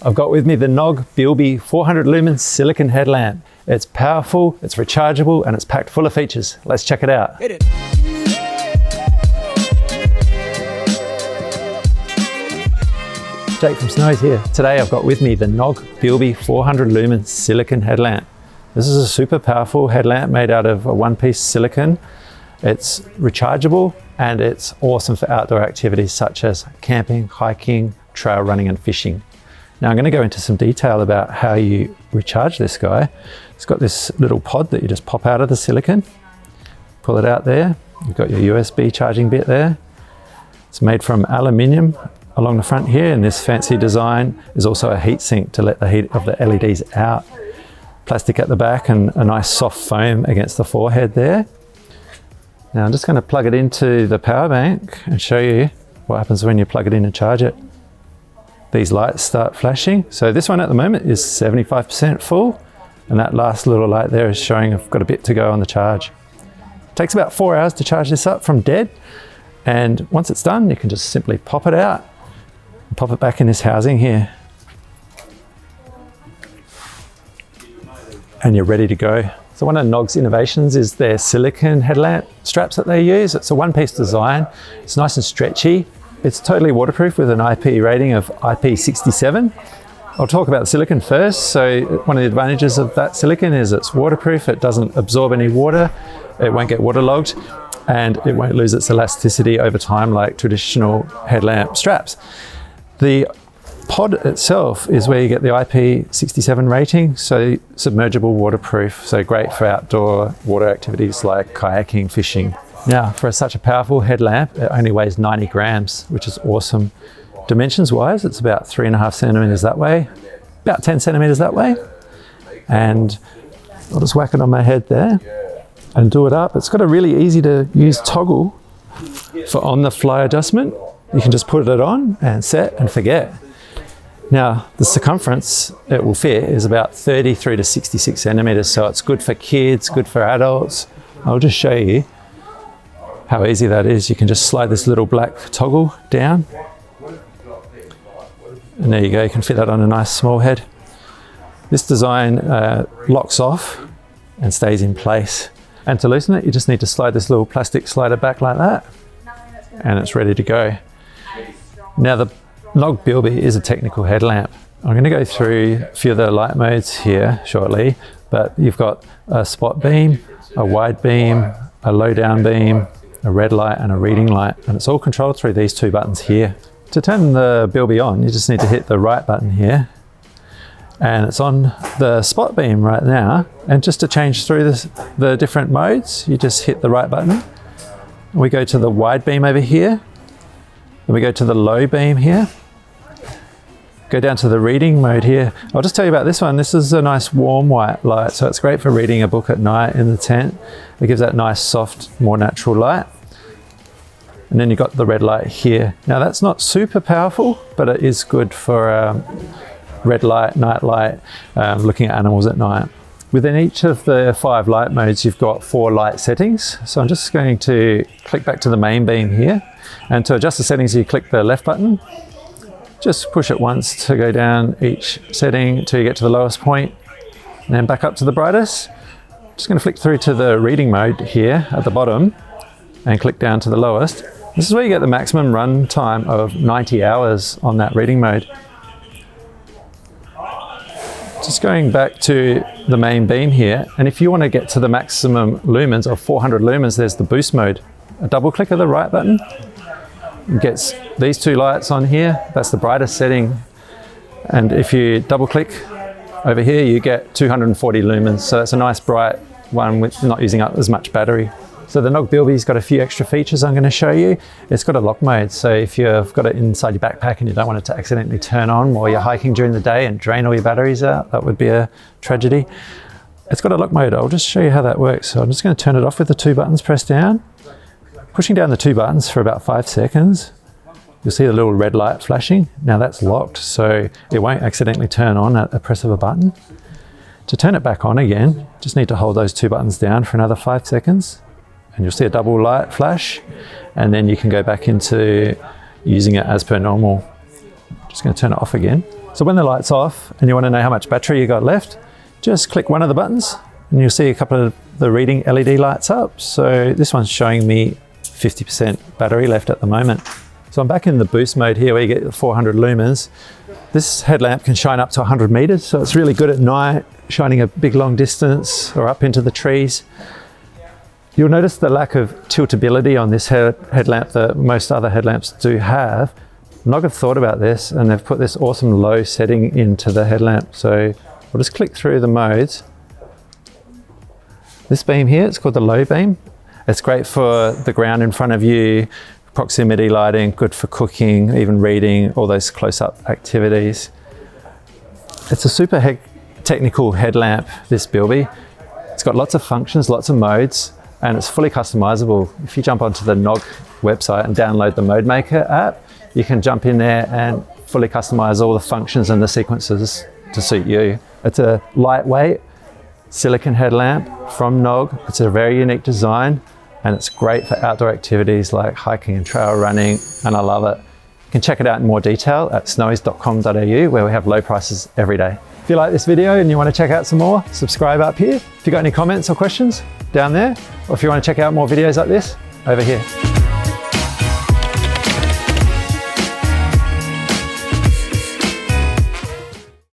I've got with me the Knog Bilby 400 lumens silicone headlamp. It's powerful, it's rechargeable, and it's packed full of features. Let's check it out. Hit it. Jake from Snows here. Today I've got with me the Knog Bilby 400 lumens silicone headlamp. This is a super powerful headlamp made out of a one-piece silicone. It's rechargeable and it's awesome for outdoor activities such as camping, hiking, trail running and fishing. Now I'm going to go into some detail about how you recharge this guy. It's got this little pod that you just pop out of the silicone, pull it out there. You've got your USB charging bit there. It's made from aluminium along the front here, and this fancy design is also a heat sink to let the heat of the LEDs out. Plastic at the back and a nice soft foam against the forehead there. Now I'm just going to plug it into the power bank and show you what happens when you plug it in and charge it. These lights start flashing. So this one at the moment is 75% full, and that last little light there is showing I've got a bit to go on the charge. It takes about 4 hours to charge this up from dead, and once it's done you can just simply pop it out and pop it back in this housing here. And you're ready to go. So one of Knog's innovations is their silicone headlamp straps that they use. It's a one-piece design. It's nice and stretchy. It's totally waterproof with an IP rating of IP67. I'll talk about the silicone first. So one of the advantages of that silicone is it's waterproof. It doesn't absorb any water. It won't get waterlogged, and it won't lose its elasticity over time like traditional headlamp straps. The pod itself is where you get the IP67 rating, so submergible waterproof, so great for outdoor water activities like kayaking, fishing. Now, for such a powerful headlamp, it only weighs 90 grams, which is awesome. Dimensions wise, it's about 3.5 centimeters that way, about 10 centimeters that way. And I'll just whack it on my head there and do it up. It's got a really easy to use toggle for on the fly adjustment. You can just put it on and set and forget. Now, the circumference it will fit is about 33 to 66 centimeters, so it's good for kids, good for adults. I'll just show you how easy that is. You can just slide this little black toggle down, and there you go, you can fit that on a nice small head. This design locks off and stays in place. And to loosen it, you just need to slide this little plastic slider back like that, and it's ready to go. Now the Knog Bilby is a technical headlamp. I'm going to go through a few of the light modes here shortly, but you've got a spot beam, a wide beam, a low down beam, a red light and a reading light, and it's all controlled through these two buttons here. To turn the Bilby on, you just need to hit the right button here, and it's on the spot beam right now. And just to change through the different modes, you just hit the right button. We go to the wide beam over here, then we go to the low beam here, go down to the reading mode here. I'll just tell you about this one. This is a nice warm white light, so it's great for reading a book at night in the tent. It gives that nice soft, more natural light. And then you've got the red light here. Now that's not super powerful, but it is good for red light, night light, looking at animals at night. Within each of the 5 light modes, you've got 4 light settings. So I'm just going to click back to the main beam here. And to adjust the settings, you click the left button. Just push it once to go down each setting until you get to the lowest point, and then back up to the brightest. Just going to flick through to the reading mode here at the bottom and click down to the lowest. This is where you get the maximum run time of 90 hours on that reading mode. Just going back to the main beam here, and if you want to get to the maximum lumens of 400 lumens, there's the boost mode. A double click of the right button gets these 2 lights on here. That's the brightest setting, and if you double click over here you get 240 lumens, so that's a nice bright one with not using up as much battery. So the Knog Bilby's got a few extra features I'm going to show you. It's got a lock mode, so if you've got it inside your backpack and you don't want it to accidentally turn on while you're hiking during the day and drain all your batteries out, that would be a tragedy. It's got a lock mode. I'll just show you how that works. So I'm just going to turn it off with the 2 buttons pressed down. Pushing down the 2 buttons for about 5 seconds, you'll see the little red light flashing. Now that's locked, so it won't accidentally turn on at a press of a button. To turn it back on again, just need to hold those 2 buttons down for another 5 seconds, and you'll see a double light flash, and then you can go back into using it as per normal. Just going to turn it off again. So when the light's off and you want to know how much battery you got left, just click one of the buttons and you'll see a couple of the reading LED lights up. So this one's showing me 50% battery left at the moment. So I'm back in the boost mode here where you get the 400 lumens. This headlamp can shine up to 100 meters, so it's really good at night, shining a big long distance or up into the trees. You'll notice the lack of tiltability on this headlamp that most other headlamps do have. Knog have thought about this and they've put this awesome low setting into the headlamp. So I'll just click through the modes. This beam here, it's called the low beam. It's great for the ground in front of you, proximity lighting, good for cooking, even reading, all those close-up activities. It's a super technical headlamp, this Bilby. It's got lots of functions, lots of modes, and it's fully customizable. If you jump onto the Knog website and download the Modemaker app, you can jump in there and fully customize all the functions and the sequences to suit you. It's a lightweight silicone headlamp from Knog. It's a very unique design and it's great for outdoor activities like hiking and trail running, and I love it. You can check it out in more detail at snowies.com.au where we have low prices every day. If you like this video and you want to check out some more, subscribe up here. If you got any comments or questions, down there, or if you want to check out more videos like this, over here.